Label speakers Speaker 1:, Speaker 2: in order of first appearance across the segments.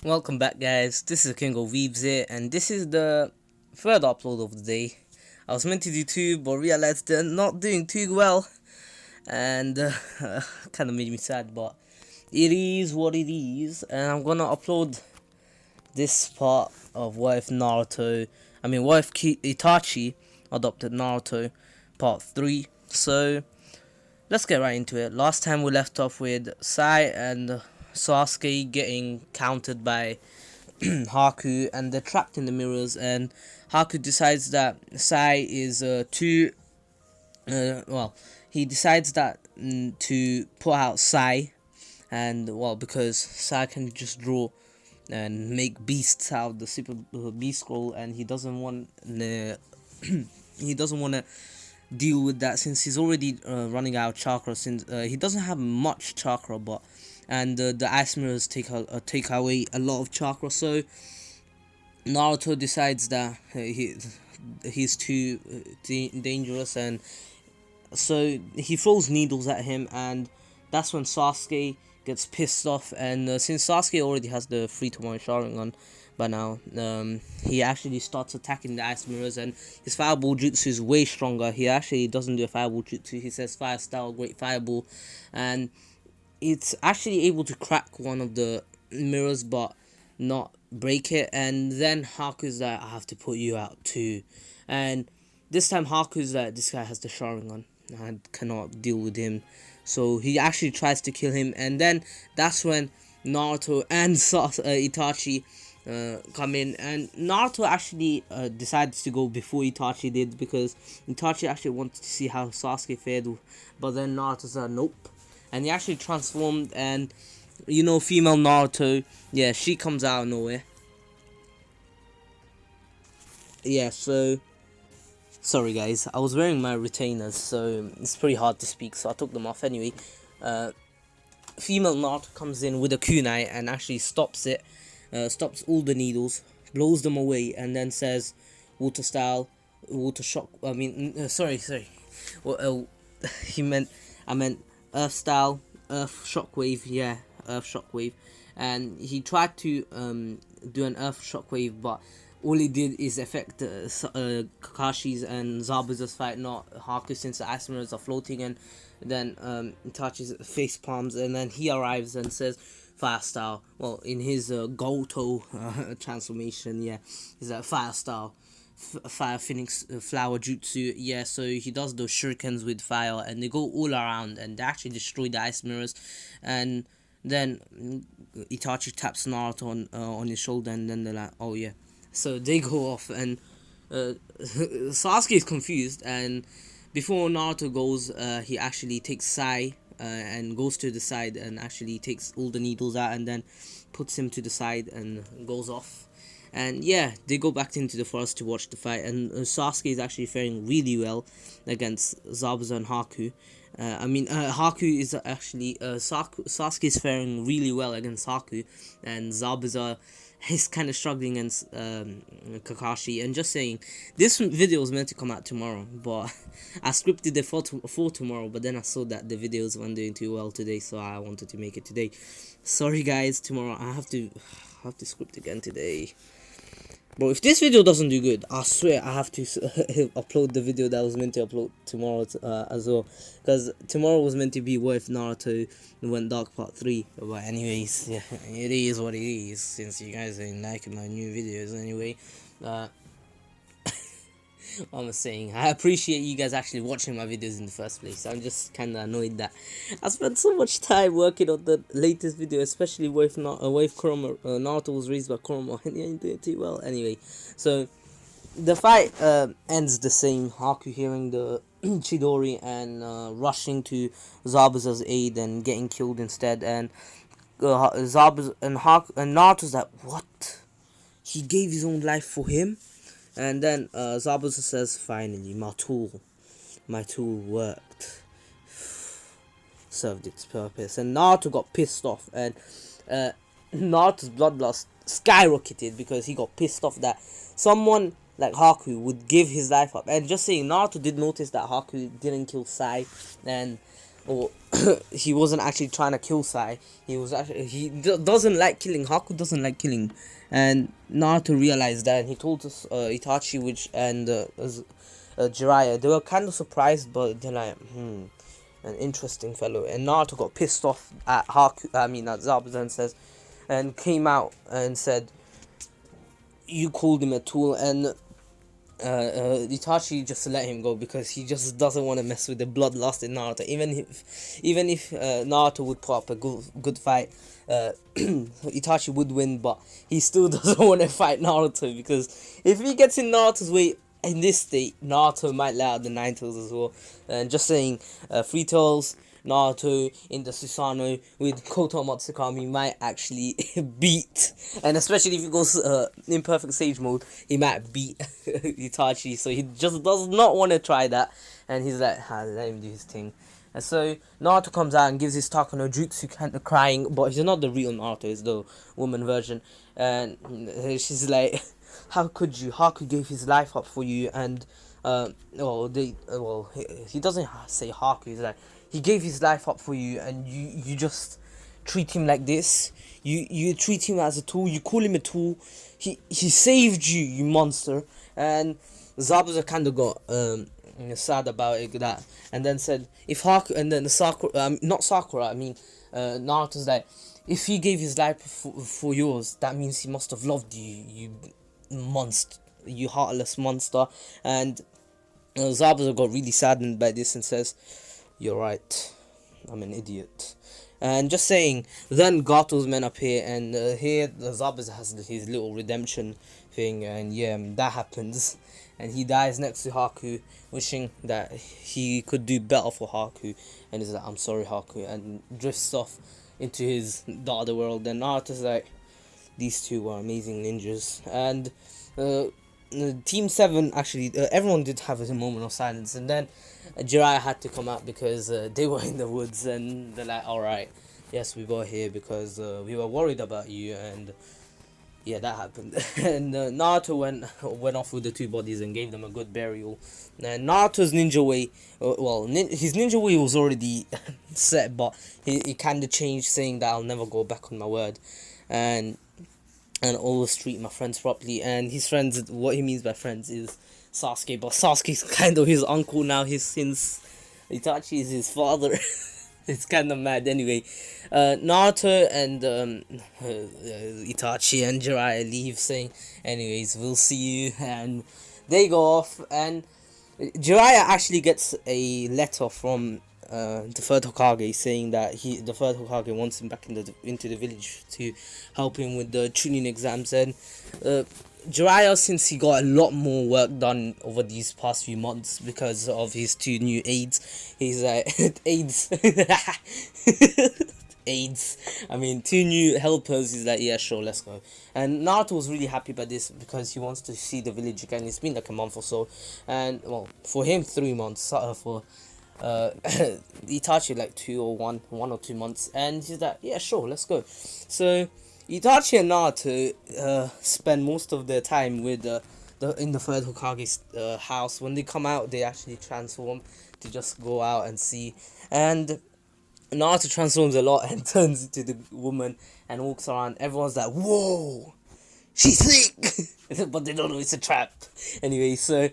Speaker 1: Welcome back, guys. This is THEKINGofWEEBS here, and this is the third upload of the day. I was meant to do two, but realized they're not doing too well, and kind of made me sad, but it is what it is. And I'm gonna upload this part of what if Itachi adopted Naruto, part 3. So let's get right into it. Last time we left off with Sai and Sasuke getting countered by Haku, and they're trapped in the mirrors, and Haku decides that Sai is he decides that to put out Sai, and because Sai can just draw and make beasts out of the super beast scroll, and he doesn't want to deal with that since he's already running out of chakra, since he doesn't have much chakra, and the ice mirrors take away a lot of chakra. So Naruto decides that he's too dangerous, and so he throws needles at him, and that's when Sasuke gets pissed off. And since Sasuke already has the 3-to-1 Sharingan by now, he actually starts attacking the ice mirrors, and his fireball jutsu is way stronger. He actually doesn't do a fireball jutsu, he says fire style, great fireball, and it's actually able to crack one of the mirrors but not break it. And then Haku's like, I have to put you out too, and this time Haku's like, this guy has the Sharingan, I cannot deal with him, so he actually tries to kill him. And then that's when Naruto and Itachi come in, and Naruto actually decides to go before Itachi did, because Itachi actually wanted to see how Sasuke fared, but then Naruto said nope, and he actually transformed. And female Naruto, yeah, she comes out of nowhere. Yeah, so sorry guys, I was wearing my retainers, so it's pretty hard to speak, so I took them off anyway. Female Naruto comes in with a kunai and actually stops all the needles, blows them away, and then says water style, water shock. Sorry. Well, I meant earth style, earth shockwave. Yeah, earth shockwave. And he tried to do an earth shockwave, but all he did is affect Kakashi's and Zabuza's fight, not Haku, since the ice mirrors are floating. And then touches face palms, and then he arrives and says fire style. Well, in his Goto transformation, yeah, he's a fire style, fire phoenix flower jutsu. Yeah, so he does those shurikens with fire, and they go all around, and they actually destroy the ice mirrors. And then Itachi taps Naruto on his shoulder, and then they're like, oh yeah. So they go off, and Sasuke is confused, and before Naruto goes, he actually takes Sai and goes to the side and actually takes all the needles out, and then puts him to the side and goes off. And yeah, they go back into the forest to watch the fight, and Sasuke is actually faring really well against Zabuza and Haku. Haku is actually Sasuke is faring really well against Haku, and Zabuza is kind of struggling against Kakashi. And just saying, this video was meant to come out tomorrow, but I scripted it for tomorrow, but then I saw that the videos weren't doing too well today, so I wanted to make it today. Sorry guys, tomorrow I have to script again today. But if this video doesn't do good, I swear I have to upload the video that I was meant to upload tomorrow as well. Because tomorrow was meant to be what if Naruto went dark part 3. But anyways, yeah, it is what it is, since you guys ain't liking my new videos anyway. I'm saying, I appreciate you guys actually watching my videos in the first place. I'm just kind of annoyed that I spent so much time working on the latest video, especially with Kurama. Naruto was raised by Kurama, and he ain't doing too well anyway. So the fight ends the same. Haku hearing the Chidori and rushing to Zabuza's aid and getting killed instead. And Zabuza and Naruto's like, what? He gave his own life for him? And then Zabuza says, finally, my tool worked, served its purpose. And Naruto got pissed off, and Naruto's bloodlust skyrocketed because he got pissed off that someone like Haku would give his life up. And just saying, Naruto did notice that Haku didn't kill Sai, and or he wasn't actually trying to kill Sai. He was actually doesn't like killing. Haku doesn't like killing, and Naruto realized that, and he told us Itachi, which and Jiraiya. They were kind of surprised, but they're like, an interesting fellow. And Naruto got pissed off at Haku. I mean at Zabuza, and came out and said, "You called him a tool," and Itachi just let him go because he just doesn't want to mess with the bloodlust in Naruto. Even if Naruto would put up a good fight, Itachi would win, but he still doesn't want to fight Naruto, because if he gets in Naruto's way in this state, Naruto might let out the Nine Tails as well. And just saying, Three Tails, Naruto in the Susanoo with Koto Matsukami might actually beat, and especially if he goes in perfect sage mode, he might beat Itachi. So he just does not want to try that, and he's like, let him do his thing. And so Naruto comes out and gives his Takano Jutsu, kind of crying, but he's not the real Naruto, he's the woman version. And she's like, how could you? Haku gave his life up for you, and he doesn't say Haku, he's like, he gave his life up for you, and you just treat him like this. You treat him as a tool. You call him a tool. He saved you, you monster. And Zabuza kind of got sad about it, that, and then said, if Haku, and then not Sakura, I mean Naruto's like, if he gave his life for yours, that means he must have loved you, you monster, you heartless monster. And Zabuza got really saddened by this and says, you're right, I'm an idiot. And just saying, then Gato's men appear, and here the Zabuza has his little redemption thing, and yeah, that happens, and he dies next to Haku, wishing that he could do better for Haku, and he's like, I'm sorry Haku, and drifts off into the other world. And Naruto's like, these two were amazing ninjas. And Team 7, actually, everyone did have a moment of silence, and then Jiraiya had to come out because they were in the woods, and they're like, alright, yes, we got here because we were worried about you, and yeah, that happened. And Naruto went off with the two bodies and gave them a good burial. And Naruto's ninja way, his ninja way was already set, but he kind of changed, saying that I'll never go back on my word, and always treat my friends properly. And his friends, what he means by friends is Sasuke, but Sasuke's kind of his uncle now, since Itachi is his father. It's kind of mad. Anyway, Naruto and Itachi and Jiraiya leave, saying, anyways, we'll see you, and they go off. And Jiraiya actually gets a letter from the third Hokage, saying that the third Hokage wants him back into the village to help him with the Chunin exams. And Jiraiya, since he got a lot more work done over these past few months because of his two new aides, he's like, aides, aides, I mean, two new helpers, he's like, yeah, sure, let's go. And Naruto was really happy about this because he wants to see the village again. It's been like a month or so, and well, for him 3 months, for Itachi like 1 or 2 months, and he's like, yeah, sure, let's go. So Itachi and Naruto spend most of their time with in the third Hokage's house. When they come out, they actually transform to just go out and see. And Naruto transforms a lot and turns into the woman and walks around. Everyone's like, whoa, she's sick, but they don't know it's a trap. Anyway, so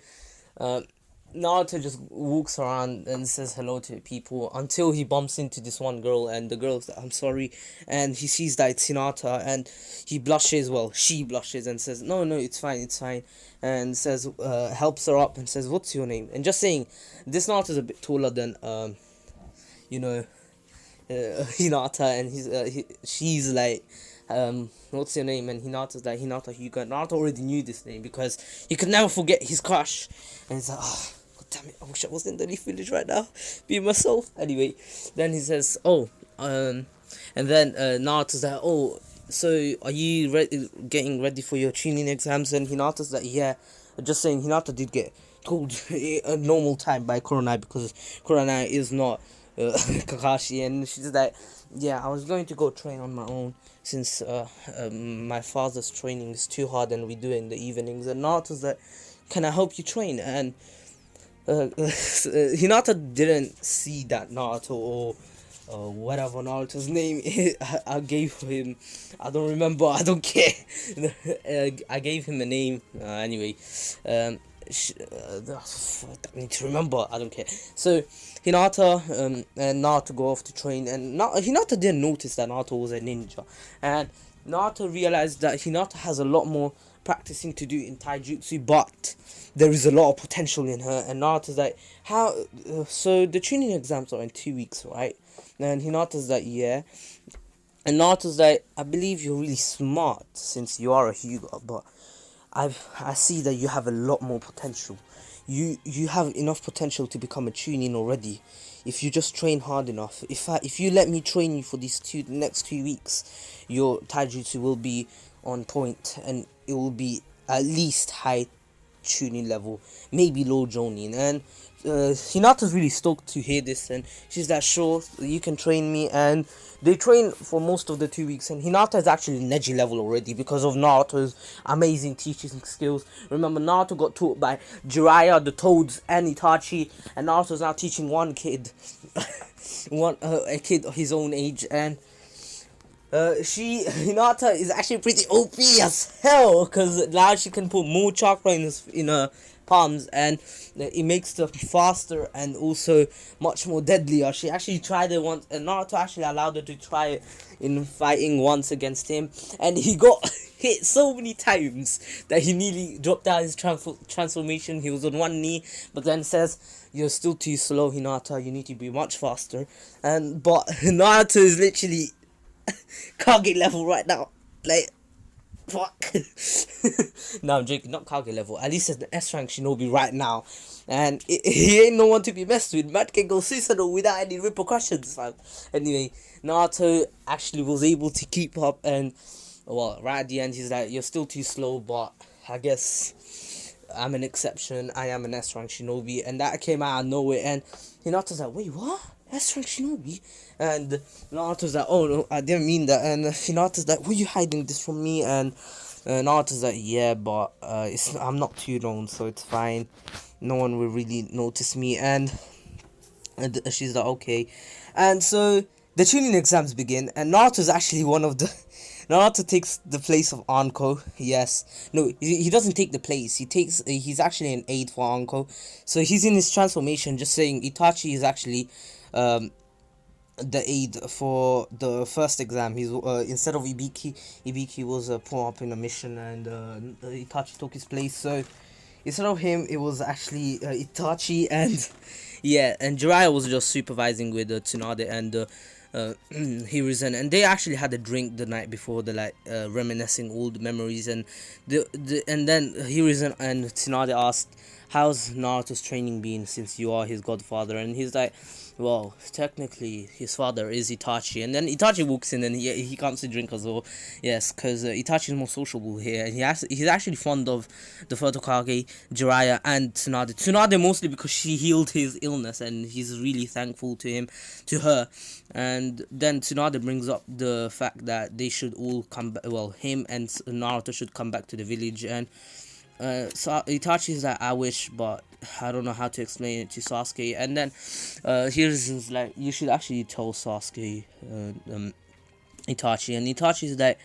Speaker 1: Naruto just walks around and says hello to people until he bumps into this one girl, and the girl's like, I'm sorry, and he sees that it's Hinata, and he blushes, she blushes and says, no, it's fine, and says, helps her up and says, what's your name? And just saying, this Naruto's a bit taller than, Hinata, and she's like, what's your name? And Hinata's like, Hinata Hyuga. Naruto already knew this name because he could never forget his crush, and he's like, oh, damn it, I wish I was in the Leaf Village right now, being myself. Anyway, then he says, and then Naruto's like, oh, so are you getting ready for your Chunin exams? And Hinata's like, yeah. Just saying, Hinata did get told a normal time by Kuronai, because Kuronai is not Kakashi, and she's like, yeah, I was going to go train on my own since my father's training is too hard and we do it in the evenings. And Naruto's like, can I help you train? And Hinata didn't see that Naruto or whatever Naruto's name is. I gave him, I don't remember, I don't care. I gave him a name. Anyway, I need to remember, I don't care. So, Hinata and Naruto go off to train, and Hinata didn't notice that Naruto was a ninja. And Naruto realized that Hinata has a lot more practicing to do in taijutsu, but there is a lot of potential in her. And Naruto's like, how? So the Chunin exams are in 2 weeks, right? And Hinata's like, yeah. And Naruto's like, I believe you're really smart since you are a Hyuga, but I see that you have a lot more potential. You have enough potential to become a Chunin already. If you just train hard enough. If you let me train you for these next 2 weeks, your taijutsu will be on point, and it will be at least high Chunin level, maybe low Jonin. And Hinata's really stoked to hear this, and she's like, sure, you can train me. And they train for most of the 2 weeks, and Hinata is actually Neji level already because of Naruto's amazing teaching skills. Remember, Naruto got taught by Jiraiya, the Toads, and Itachi, and Naruto's now teaching one kid, a kid of his own age. And Hinata is actually pretty OP as hell, because now she can put more chakra in her palms, and it makes her faster and also much more deadlier. She actually tried it once, and Naruto actually allowed her to try it in fighting once against him, and he got hit so many times that he nearly dropped out his transformation. He was on one knee, but then says, you're still too slow, Hinata, you need to be much faster. But Naruto is literally Kage level right now. Like, fuck. No, I'm joking. Not Kage level. At least it's an S rank Shinobi right now, and he ain't no one to be messed with. Man can go suicidal without any repercussions, fam. Anyway, Naruto actually was able to keep up, and well, right at the end, he's like, "You're still too slow, but I guess I'm an exception. I am an S rank Shinobi," and that came out of nowhere. And Hinata's like, "Wait, what? S rank Shinobi?" And Naruto's like, "Oh no, I didn't mean that." And Hinata's like, "Were you hiding this from me?" And Naruto's like, "Yeah, but I'm not too known, so it's fine. No one will really notice me." And she's like, "Okay." And so the Chunin exams begin, and Naruto's actually one of the Naruto takes the place of Anko. Yes, no, he doesn't take the place. He's actually an aide for Anko. So he's in his transformation, just saying Itachi is actually the aide for the first exam. He's instead of Ibiki was put up in a mission, and Itachi took his place. So instead of him, it was actually Itachi, and yeah, and Jiraiya was just supervising with Tsunade and Hiruzen, and they actually had a drink the night before, the like reminiscing old memories. And and then Hiruzen and Tsunade asked, "How's Naruto's training been since you are his godfather?" And he's like, "Well, technically his father is Itachi." And then Itachi walks in, and he comes to drink as well. Yes, because Itachi is more sociable here, and he's actually fond of the third Hokage, Jiraiya, and Tsunade. Tsunade mostly because she healed his illness, and he's really thankful to her. And then Tsunade brings up the fact that they should all come back. Well, him and Naruto should come back to the village. And so Itachi's like, "I wish, but I don't know how to explain it to Sasuke." And then here's like, "You should actually tell Sasuke, Itachi." And Itachi's like,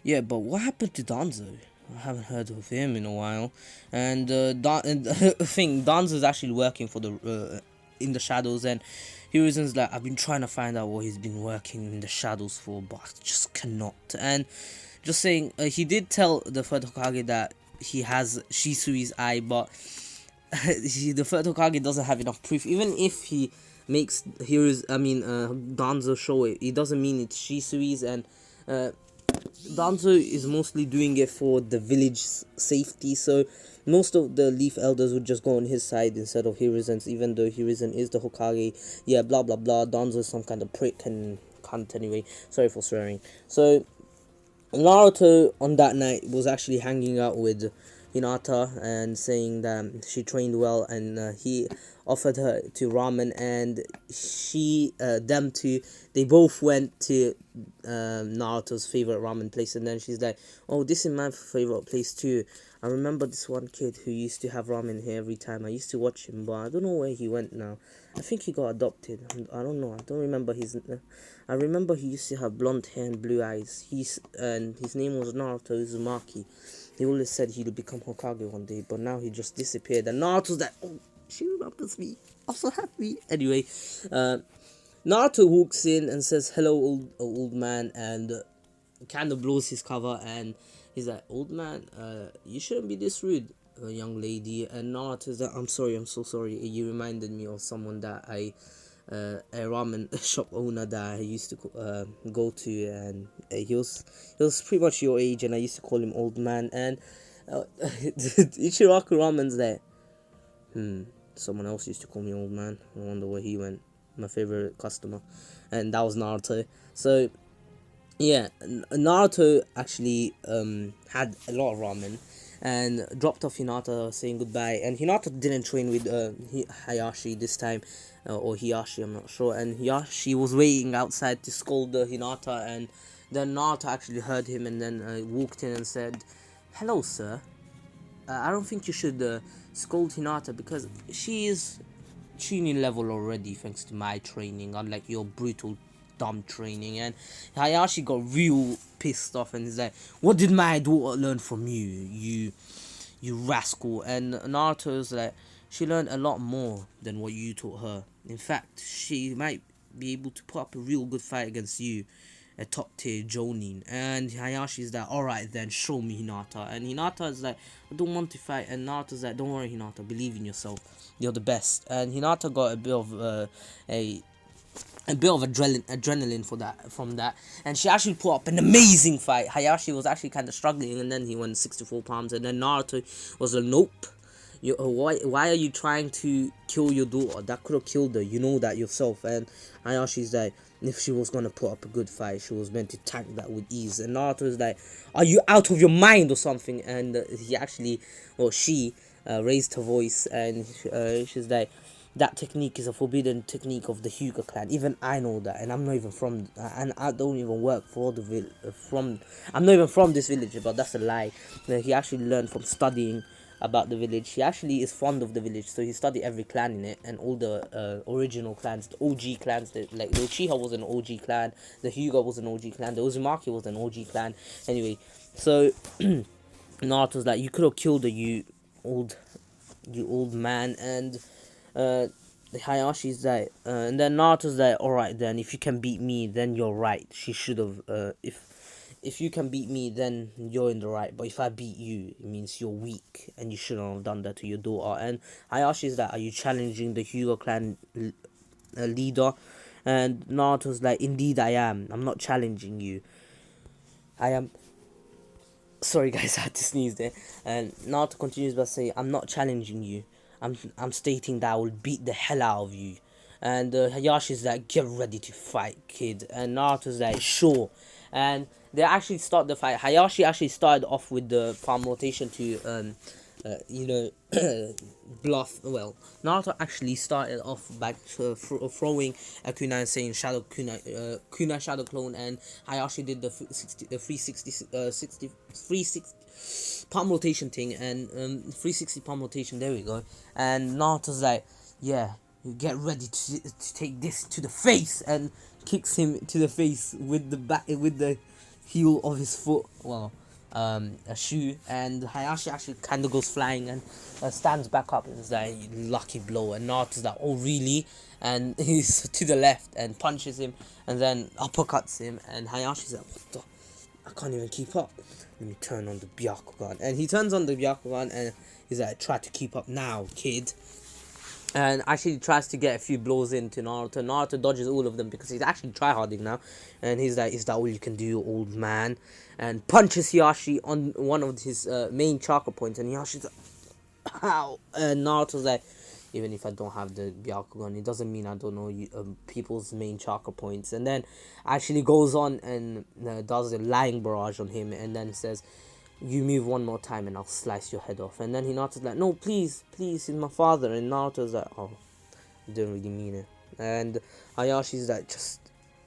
Speaker 1: "Yeah, but what happened to Danzo? I haven't heard of him in a while." And Danzo's actually working for the in the shadows. And Hiruzen's like, "I've been trying to find out what he's been working in the shadows for, but I just cannot." And just saying, he did tell the third Hokage that he has Shisui's eye, but the third Hokage doesn't have enough proof. Even if he makes Danzo show it, it doesn't mean it's Shisui's. And Danzo is mostly doing it for the village's safety, so most of the Leaf Elders would just go on his side instead of Hiruzen's, even though Hiruzen is the Hokage. Yeah, blah blah blah. Danzo is some kind of prick and cunt anyway. Sorry for swearing. So Naruto on that night was actually hanging out with Hinata and saying that she trained well, and he offered her to ramen, and they both went to Naruto's favorite ramen place, and then she's like, oh, this is my favorite place too. I remember this one kid who used to have ramen here every time. I used to watch him, but I don't know where he went now. I think he got adopted. I don't know. I don't remember his. I remember he used to have blonde hair and blue eyes. And his name was Naruto Uzumaki. He always said he'd become Hokage one day, but now he just disappeared. And Naruto's like, oh, she remembers me. I'm so happy. Anyway, Naruto walks in and says, hello, old man, and kind of blows his cover, and he's like, old man, you shouldn't be this rude, young lady. And Naruto's like, I'm sorry, I'm so sorry. You reminded me of someone that a ramen shop owner that I used to go to, and he was pretty much your age, and I used to call him old man. And Ichiraku Ramen's there. Someone else used to call me old man. I wonder where he went. My favorite customer, and that was Naruto. So yeah, Naruto actually had a lot of ramen and dropped off Hinata saying goodbye. And Hinata didn't train with Hayashi this time, or Hayashi, I'm not sure. And Hayashi was waiting outside to scold Hinata, and then Naruto actually heard him and then walked in and said, hello sir, I don't think you should scold Hinata, because she is Chunin level already thanks to my training, unlike your brutal dumb training. And Hayashi got real pissed off and he's like, what did my daughter learn from you rascal? And Naruto's like, she learned a lot more than what you taught her. In fact, she might be able to put up a real good fight against you, a top tier Jonin. And Hayashi's like, alright then, show me, Hinata. And Hinata's like, I don't want to fight. And Naruto's like, don't worry, Hinata, believe in yourself, you're the best. And Hinata got a bit of adrenaline from that, and she actually put up an amazing fight. Hayashi was actually kind of struggling, and then he won 64 pounds, and then Naruto was like, nope, why are you trying to kill your daughter? That could have killed her, you know that yourself. And Hayashi's like, if she was gonna put up a good fight, she was meant to tank that with ease. And Naruto's like, are you out of your mind or something? And she raised her voice, and she's like, that technique is a forbidden technique of the Hyuga clan. Even I know that, and I'm not even from, and I don't even work for the I'm not even from this village, but that's a lie. He actually learned from studying about the village. He actually is fond of the village, so he studied every clan in it, and all the original clans, the OG clans. Like the Uchiha was an OG clan, the Hyuga was an OG clan, the Uzumaki was an OG clan. Anyway, so Naruto's like, you could have killed her, you old man. And Hayashi's like, and then Naruto's like, alright then, if you can beat me, then you're right. She should have, if you can beat me, then you're in the right. But if I beat you, it means you're weak, and you shouldn't have done that to your daughter. And Hayashi's like, are you challenging the Hyuga clan leader? And Naruto's like, indeed I am. I'm not challenging you. I am. Sorry guys, I had to sneeze there. And Naruto continues by saying, I'm not challenging you. I'm stating that I will beat the hell out of you. And Hayashi's like, get ready to fight, kid. And Naruto's like, sure. And they actually start the fight. Hayashi actually started off with the palm rotation to bluff. Well, Naruto actually started off by throwing a kunai and saying shadow kunai shadow clone, and Hayashi did the 360 palm rotation thing, and 360 palm rotation, there we go. And Naruto's like, yeah, get ready to take this to the face, and kicks him to the face with the heel of his foot, a shoe. And Hayashi actually kind of goes flying and stands back up and is like, lucky blow. And Naruto's like, oh really? And he's to the left and punches him and then uppercuts him, and Hayashi's like, what the, I can't even keep up. Let me turn on the Byakugan. And he turns on the Byakugan and he's like, try to keep up now, kid. And actually tries to get a few blows into Naruto. Naruto dodges all of them because he's actually tryharding now. And he's like, is that all you can do, old man? And punches Hayashi on one of his main chakra points. And Hayashi's like, ow. And Naruto's like, even if I don't have the Byakugan, it doesn't mean I don't know people's main chakra points. And then actually goes on and does a lying barrage on him, and then says, you move one more time and I'll slice your head off. And then Hinata's like, no, please, he's my father. And Naruto's like, oh, I didn't really mean it. And Hayashi's like, just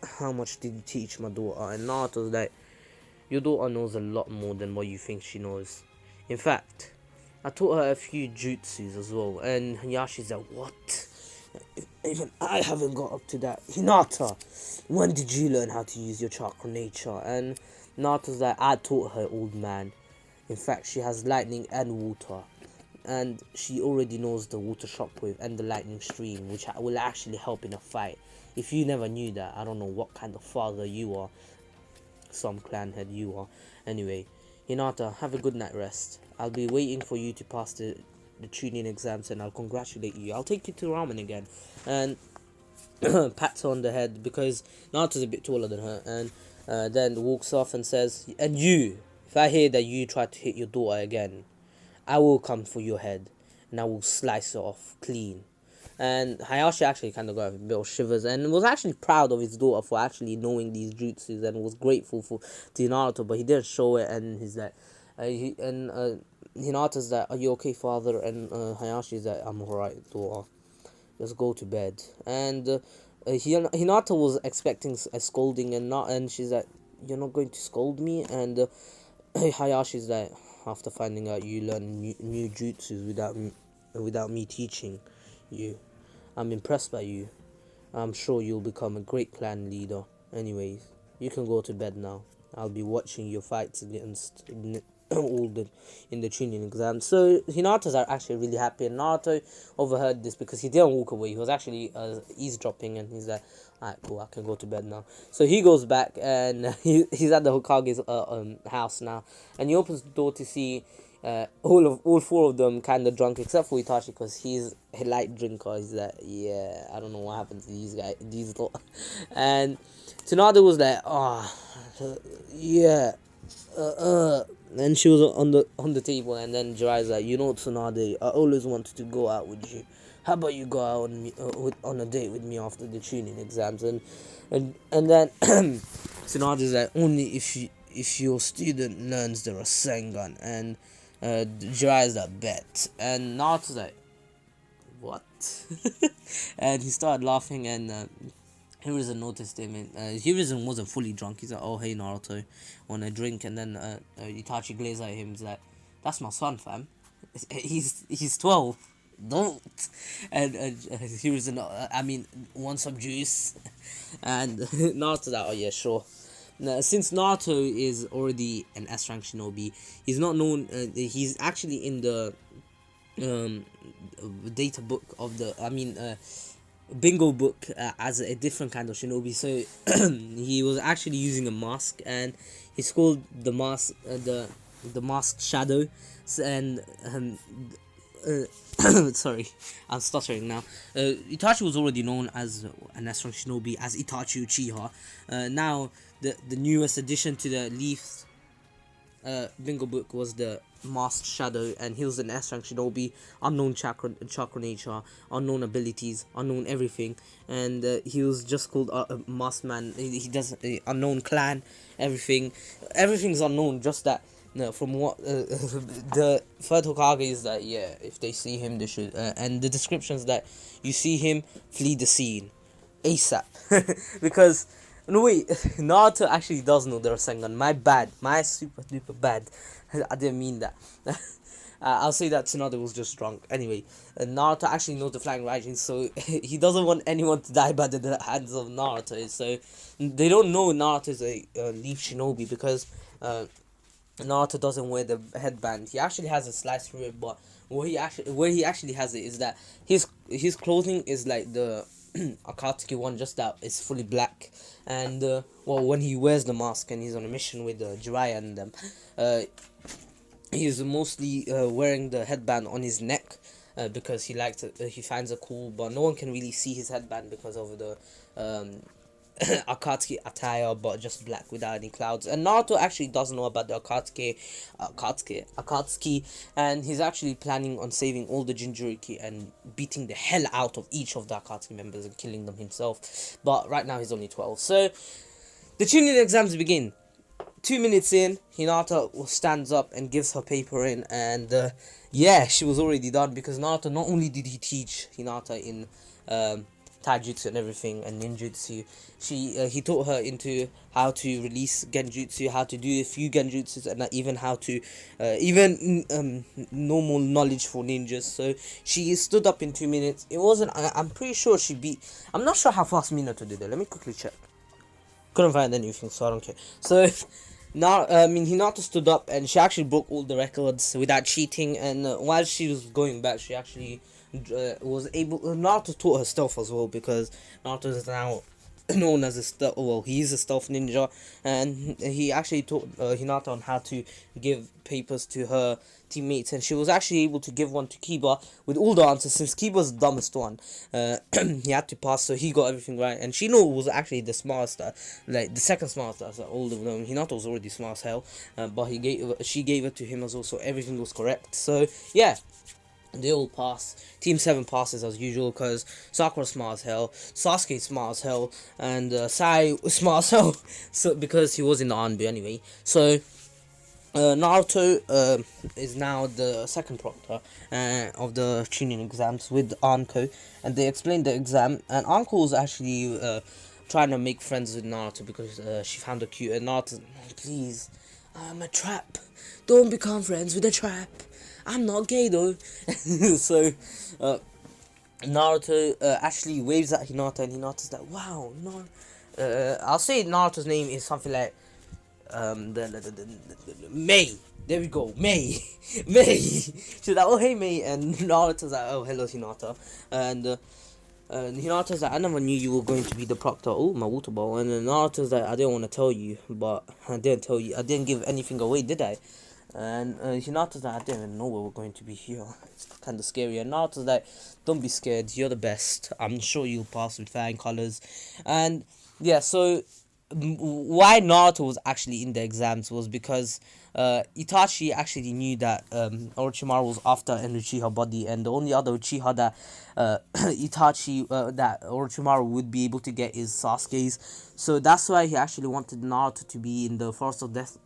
Speaker 1: how much did you teach my daughter? And Naruto's like, your daughter knows a lot more than what you think she knows. In fact, I taught her a few jutsus as well. And Hayashi's like, what? Even I haven't got up to that. Hinata, when did you learn how to use your chakra nature? And Naruto's like, I taught her, old man. In fact, she has lightning and water. And she already knows the water shockwave and the lightning stream, which will actually help in a fight. If you never knew that, I don't know what kind of father you are. Some clan head you are. Anyway, Hinata, have a good night rest. I'll be waiting for you to pass the Chunin exams, and I'll congratulate you. I'll take you to ramen again. And pats her on the head because Naruto's a bit taller than her, and then walks off and says, and you, if I hear that you try to hit your daughter again, I will come for your head and I will slice it off clean. And Hayashi actually kind of got a bit of shivers and was actually proud of his daughter for actually knowing these jutsus, and was grateful to Naruto, but he didn't show it. And he's like, Hinata's like, are you okay, father? And Hayashi's like, I'm alright, daughter. Let's go to bed. And Hinata was expecting a scolding, and she's like, you're not going to scold me? And Hayashi's like, after finding out you learn new jutsus without me teaching you, I'm impressed by you. I'm sure you'll become a great clan leader. Anyways, you can go to bed now. I'll be watching your fights against all in the Chunin exam. So Hinata's are actually really happy, and Naruto overheard this because he didn't walk away. He was actually eavesdropping, and he's like, alright, cool, I can go to bed now. So he goes back, and he's at the Hokage's house now, and he opens the door to see all four of them kind of drunk, except for Itachi, because he's a light drinker. He's like, yeah, I don't know what happened to these guys, these lot. And Tsunade was like, yeah, and she was on the table, and then Jiraiya's like, you know, Tsunade, I always wanted to go out with you. How about you go out on a date with me after the Chunin exams? And then Tsunade's like, only if your student learns the Rasengan. And Jiraiya's like, bet. And Naruto's like, what? And he started laughing, and Hiruzen noticed him, and Hiruzen wasn't fully drunk. He's like, oh, hey, Naruto, want a drink? And then Itachi glares at him. He's like, that's my son, fam. He's 12. Don't. And Hiruzen, I mean, want some juice? And Naruto's like, oh, yeah, sure. Now, since Naruto is already an S-rank shinobi, he's not known, he's actually in the data book of the, bingo book as a different kind of shinobi. So he was actually using a mask, and he's called the mask, the masked shadow. And sorry, I'm stuttering now. Itachi was already known as an S-rank shinobi as Itachi Uchiha. Now the newest addition to the Leaf's bingo book was the masked shadow, and he was an S-rank shinobi, unknown chakra nature, unknown abilities, unknown everything, and he was just called masked man. He does unknown clan, everything's unknown. Just that from what the third Hokage is that, yeah, if they see him they should, and the descriptions that you see him, flee the scene ASAP. Because no, wait, Naruto actually does know the Rasengan. My bad. My super duper bad. I didn't mean that. I'll say that Tsunade was just drunk. Anyway, Naruto actually knows the Flying Raijin, so he doesn't want anyone to die by the hands of Naruto. So they don't know Naruto is a Leaf Shinobi, because Naruto doesn't wear the headband. He actually has a slice through it, but where he actually has it is that his clothing is like the Akatsuki one, just that it's fully black. And well, when he wears the mask and he's on a mission with Jiraiya and them, he's mostly wearing the headband on his neck, because he likes it. He finds it cool, but no one can really see his headband because of the Akatsuki attire, but just black without any clouds. And Naruto actually doesn't know about the Akatsuki, and he's actually planning on saving all the Jinchuriki and beating the hell out of each of the Akatsuki members and killing them himself. But right now he's only 12. So the Chunin exams begin. 2 minutes in, Hinata stands up and gives her paper in, and yeah, she was already done, because Naruto, not only did he teach Hinata in taijutsu and everything and ninjutsu. He taught her into how to release genjutsu, how to do a few genjutsus, and even how to normal knowledge for ninjas. So she stood up in 2 minutes. It wasn't. I'm pretty sure she beat. I'm not sure how fast Minato did it. Let me quickly check. Couldn't find anything, so I don't care. So now, Hinata stood up and she actually broke all the records without cheating. And while she was going back, she actually was able. Naruto taught her stealth as well, because Naruto is now known as a stealth. Well, he is a stealth ninja, and he actually taught Hinata on how to give papers to her teammates, and she was actually able to give one to Kiba with all the answers, since Kiba's the dumbest one. He had to pass, so he got everything right, and Shino was actually the smartest, like the second smartest out of all of them. Hinata was already smart as hell, but she gave it to him as well, so everything was correct. So yeah, they all pass. Team 7 passes as usual, because Sakura's smart as hell, Sasuke's smart as hell, and Sai was smart as hell, so because he was in the Anbu anyway. So Naruto is now the second proctor of the Chunin exams with Anko, and they explained the exam, and Anko was actually trying to make friends with Naruto because she found her cute, and Naruto, please, I'm a trap, don't become friends with a trap, I'm not gay though. So Naruto actually waves at Hinata, and Hinata's like, wow, no. I'll say Naruto's name is something like May. There we go, May. May. She's like, oh hey May, and Naruto's like, oh hello Hinata, and Hinata's like, I never knew you were going to be the proctor. Oh, my water bottle. And then Naruto's like, I didn't want to tell you, but I didn't tell you. I didn't give anything away, did I? And Hinata's like, I didn't even know we were going to be here. It's kind of scary. And Naruto's like, don't be scared. You're the best. I'm sure you'll pass with flying colors. And yeah, so why Naruto was actually in the exams was because Itachi actually knew that Orochimaru was after an Uchiha body, and the only other Uchiha that Itachi that Orochimaru would be able to get is Sasuke's. So that's why he actually wanted Naruto to be in the Forest of Death,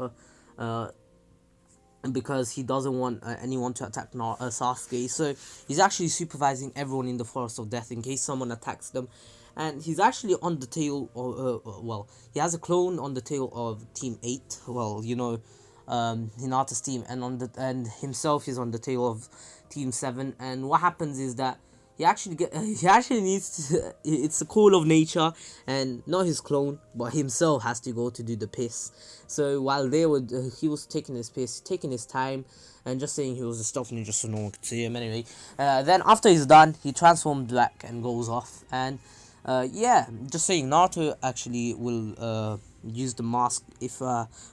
Speaker 1: because he doesn't want anyone to attack Sasuke. So he's actually supervising everyone in the Forest of Death in case someone attacks them. And he's actually on the tail, well, he has a clone on the tail of Team 8, well, you know, Hinata's team, and himself is on the tail of Team 7. And what happens is that he actually needs to, it's a call of nature, and not his clone, but himself has to go to do the piss. So while they were, he was taking his piss, taking his time, and just saying he was a stealth ninja so no one could see him anyway. Then after he's done, he transforms back and goes off. And yeah, just saying, Naruto actually will use the mask if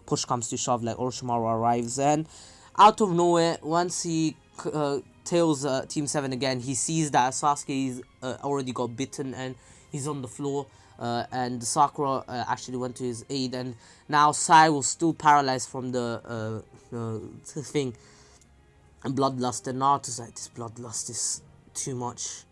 Speaker 1: push comes to shove, like Orochimaru arrives, and out of nowhere, once he tails Team 7 again, he sees that Sasuke's already got bitten and he's on the floor, and Sakura actually went to his aid, and now Sai was still paralyzed from the thing, and bloodlust, and Naruto's like, this bloodlust is too much.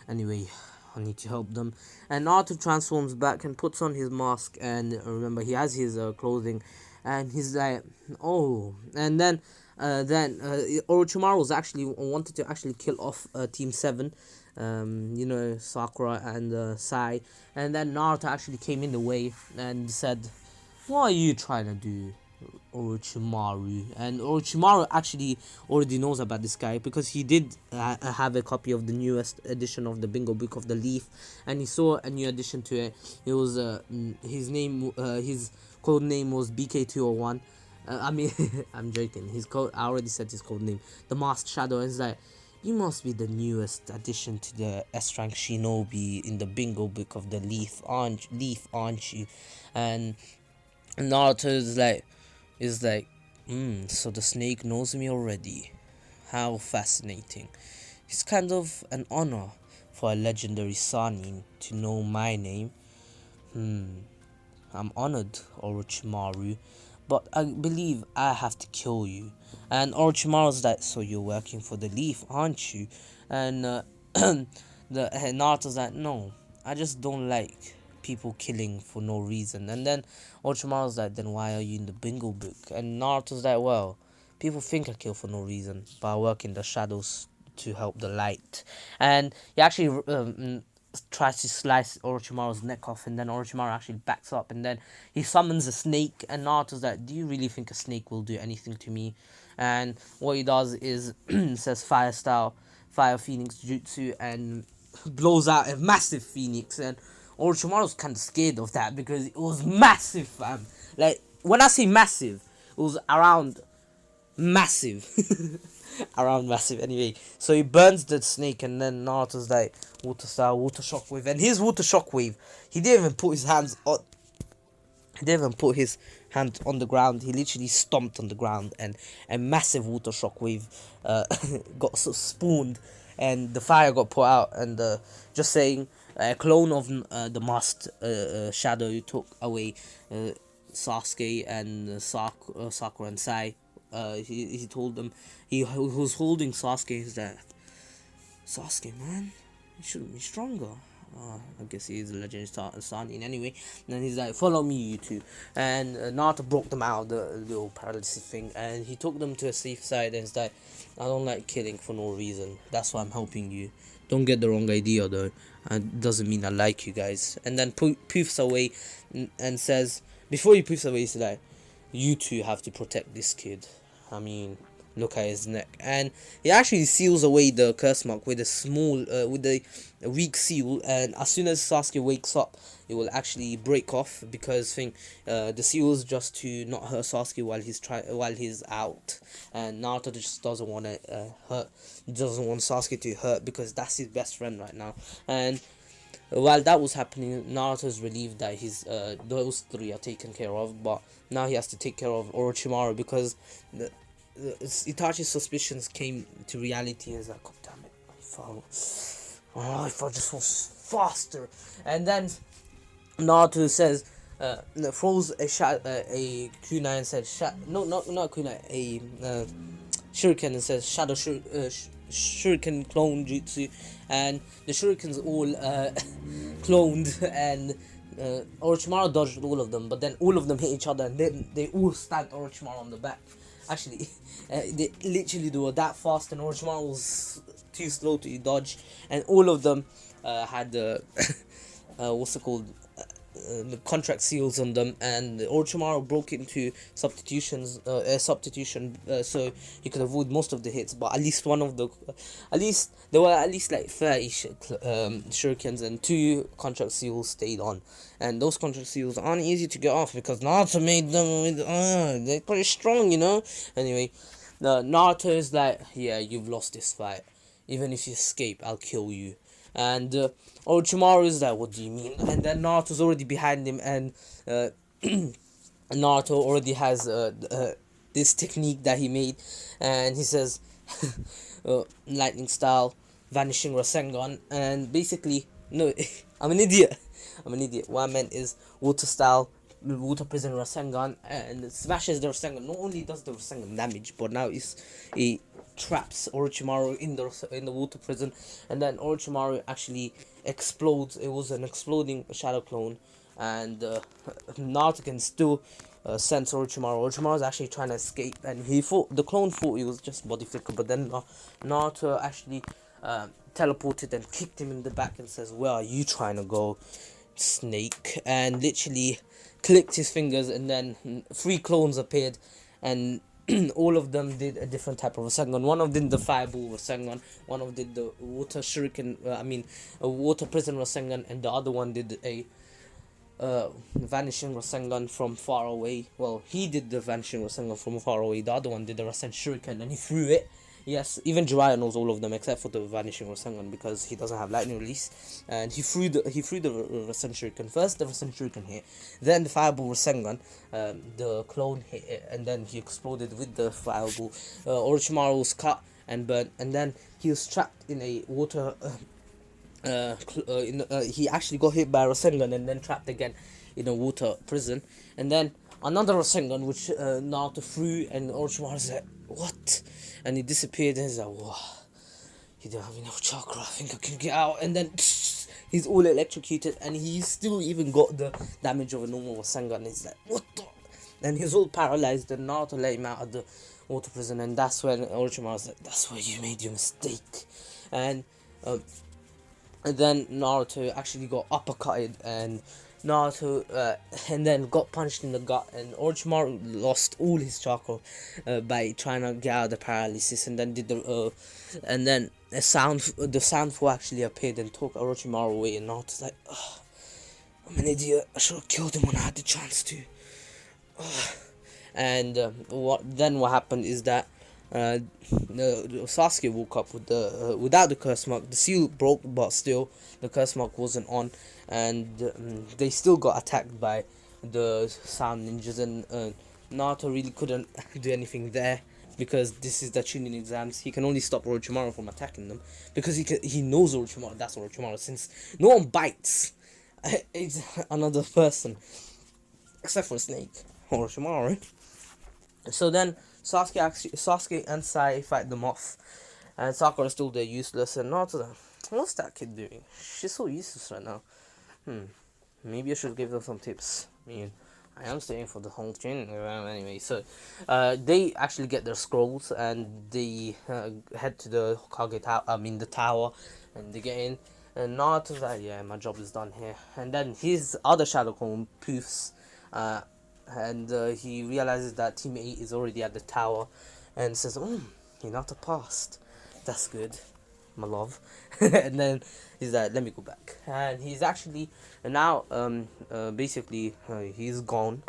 Speaker 1: Anyway, I need to help them. And Naruto transforms back and puts on his mask, and remember, he has his clothing, and he's like, oh. And then Orochimaru was actually wanted to actually kill off Team 7, you know, Sakura and Sai. And then Naruto actually came in the way and said, what are you trying to do, Orochimaru? And Orochimaru actually already knows about this guy, because he did have a copy of the newest edition of the Bingo Book of the Leaf, and he saw a new addition to it. It was his code name was BK201. I mean, I'm joking. His code, I already said his code name, the Masked Shadow. And it's like, you must be the newest addition to the S rank Shinobi in the Bingo Book of the Leaf, aren't you? And Naruto is like, so the snake knows me already. How fascinating. It's kind of an honor for a legendary Sanin to know my name. I'm honored, Orochimaru, but I believe I have to kill you. And Orochimaru's like, so you're working for the Leaf, aren't you? And Naruto's like, no, I just don't like people killing for no reason. And then Orochimaru's like, then why are you in the Bingo Book? And Naruto's like, well, people think I kill for no reason, but I work in the shadows to help the light. And he actually tries to slice Orochimaru's neck off, and then Orochimaru actually backs up, and then he summons a snake, and Naruto's like, do you really think a snake will do anything to me? And what he does is says fire style, fire phoenix jutsu, and blows out a massive phoenix. And Orochimaru's kind of scared of that because it was massive, fam. Like, when I say massive, it was around massive. Around massive, anyway. So he burns the snake, and then Naruto's like, water style, water shockwave. And his water shockwave, he didn't even put his hands on. He didn't even put his hand on the ground. He literally stomped on the ground, and a massive water shockwave got spawned, and the fire got put out. And just saying, a clone of the masked shadow took away Sasuke and Sakura and Sai. He told them he was holding Sasuke. He's like, Sasuke, man, you should be stronger. I guess he is a legendary Saiyan anyway. And then he's like, follow me, you two. And Naruto broke them out of the little paralysis thing, and he took them to a safe side. And he's like, I don't like killing for no reason. That's why I'm helping you. Don't get the wrong idea though. It doesn't mean I like you guys. And then poofs away and says, before he poofs away, he's like, you two have to protect this kid. I mean, look at his neck. And he actually seals away the curse mark with a small, with a weak seal. And as soon as Sasuke wakes up, it will actually break off, because the seal is just to not hurt Sasuke while he's out. And Naruto just doesn't want to hurt. He doesn't want Sasuke to hurt because that's his best friend right now. And while that was happening, Naruto's relieved that those three are taken care of, but now he has to take care of Orochimaru, because Itachi's suspicions came to reality. He's like, God damn it, if I just was faster. And then Naruto says, throws a kunai and says, no, not kunai, a shuriken, and says shadow shuriken clone jutsu, and the shurikens all cloned, and Orochimaru dodged all of them, but then all of them hit each other, and then they all stabbed Orochimaru on the back. Actually, they were that fast, and Orochimaru was too slow to dodge, and all of them had what's it called? The contract seals on them, and Orochimaru broke into substitution, so he could avoid most of the hits. But at least there were at least like 30 shurikens, and 2 contract seals stayed on. And those contract seals aren't easy to get off because Naruto made them. They're pretty strong, you know. Anyway, Naruto is like, yeah, you've lost this fight. Even if you escape, I'll kill you. And Orochimaru is like, what do you mean? And then Naruto's already behind him, and Naruto already has this technique that he made, and he says, lightning style, vanishing Rasengan, and basically, no, I'm an idiot. What I meant is water style, water prison Rasengan, and it smashes the Rasengan. Not only does the Rasengan damage, but now it traps Orochimaru in the water prison, and then Orochimaru actually explodes. It was an exploding shadow clone, and Naruto can still sense Orochimaru. Orochimaru's actually trying to escape, and the clone thought it was just body flicker, but then Naruto actually teleported and kicked him in the back and says, where are you trying to go, snake? And literally clicked his fingers, and then 3 clones appeared, and all of them did a different type of Rasengan. One of them did the fireball Rasengan, one of them did the water shuriken, a water prison Rasengan, and the other one did a vanishing Rasengan from far away. Well, he did the vanishing Rasengan from far away, the other one did the Rasen shuriken, and he threw it. Yes, even Jiraiya knows all of them except for the vanishing Rasengan, because he doesn't have lightning release. And he threw the Rasen shuriken. First the Rasen shuriken hit, then the fireball Rasengan, the clone hit it, and then he exploded with the fireball. Orochimaru was cut and burnt, and then he was trapped in a water. He actually got hit by a Rasengan and then trapped again in a water prison. And then another Rasengan which Naruto threw, and Orochimaru said, what? And he disappeared, and he's like, whoa, he don't have enough chakra, I think I can get out. And then he's all electrocuted, and he still even got the damage of a normal Rasengan, and he's like, what the? And he's all paralyzed, and Naruto let him out of the water prison, and that's when Orochimaru's like, that's where you made your mistake. And And then Naruto actually got uppercutted, and Naruto and then got punched in the gut, and Orochimaru lost all his chakra by trying to get out of the paralysis, and then did the and then the sound force actually appeared and took Orochimaru away, and Naruto's like, "Ugh, I'm an idiot, I should have killed him when I had the chance to." Ugh. And what happened is that Sasuke woke up with the without the curse mark. The seal broke, but still the curse mark wasn't on, and they still got attacked by the sound ninjas. And Naruto really couldn't do anything there because this is the Chunin exams. He can only stop Orochimaru from attacking them because he knows Orochimaru. That's Orochimaru, since no one bites it's another person except for Snake, Orochimaru. So then Sasuke and Sai fight them off, and Sakura is still there useless. And Naruto's like, "What's that kid doing? She's so useless right now. Maybe I should give them some tips." I mean, I am staying for the whole training anyway. So they actually get their scrolls, and they head to the Hokage tower. I mean the tower, and they get in. And Naruto's like, "Yeah, my job is done here." And then his other shadow clone poofs. And he realizes that Team 8 is already at the tower, and says, Hinata passed. That's good, my love." And then he's like, "Let me go back." And he's actually now basically he's gone.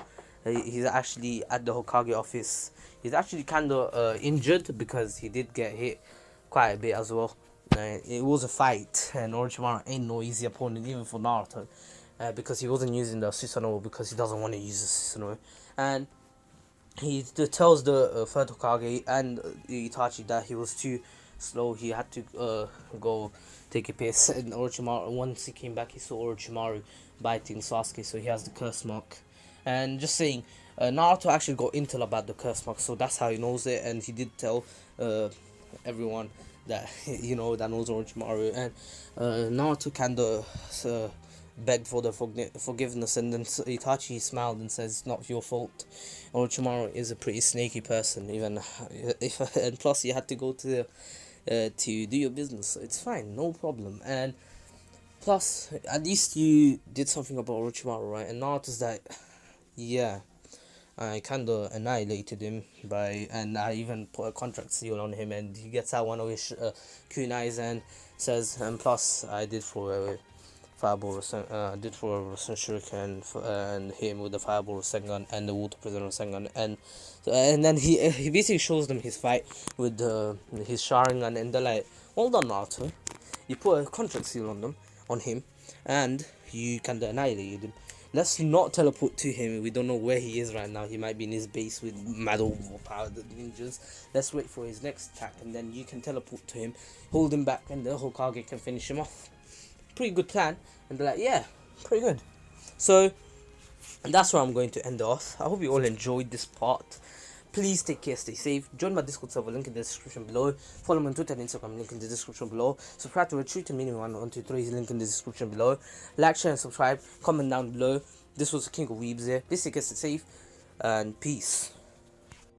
Speaker 1: He's actually at the Hokage office. He's actually kind of injured because he did get hit quite a bit as well. It was a fight, and Orochimaru ain't no easy opponent even for Naruto. Because he wasn't using the Susanoo, because he doesn't want to use the Susanoo. And he tells the third Hokage and Itachi that he was too slow. He had to go take a piss. And Orochimaru, once he came back, he saw Orochimaru biting Sasuke, so he has the curse mark. And just saying, Naruto actually got intel about the curse mark, so that's how he knows it. And he did tell everyone that that knows Orochimaru. And Naruto kind of begged for the forgiveness, and then Itachi smiled and says, "It's not your fault. Orochimaru is a pretty snaky person, even if and plus you had to go to do your business, so it's fine, no problem. And plus, at least you did something about Orochimaru, right?" And Naruto's like, "Yeah, I kind of annihilated him and I even put a contract seal on him." And he gets out one of his kunais and says, "And plus, I did for Fireball did for a Shuriken and hit him with the Fireball Rasengan and the Water Prisoner Rasengan." And then he basically shows them his fight with his Sharingan, and they're like, "Well done, Naruto. You put a contract seal on him, and you kind of annihilated him. Let's not teleport to him. We don't know where he is right now. He might be in his base with mad overpowered ninjas. Let's wait for his next attack, and then you can teleport to him, hold him back, and the Hokage can finish him off. Pretty good plan." And they're like, "Yeah, pretty good." So that's where I'm going to end off. I hope you all enjoyed this part. Please take care, stay safe. Join my Discord server, link in the description below. Follow me on Twitter and Instagram, link in the description below. Subscribe to Retreat and Meaning 123, link in the description below. Like, share, and subscribe. Comment down below. This was the King of Weebs here. Please take care, stay safe, and peace.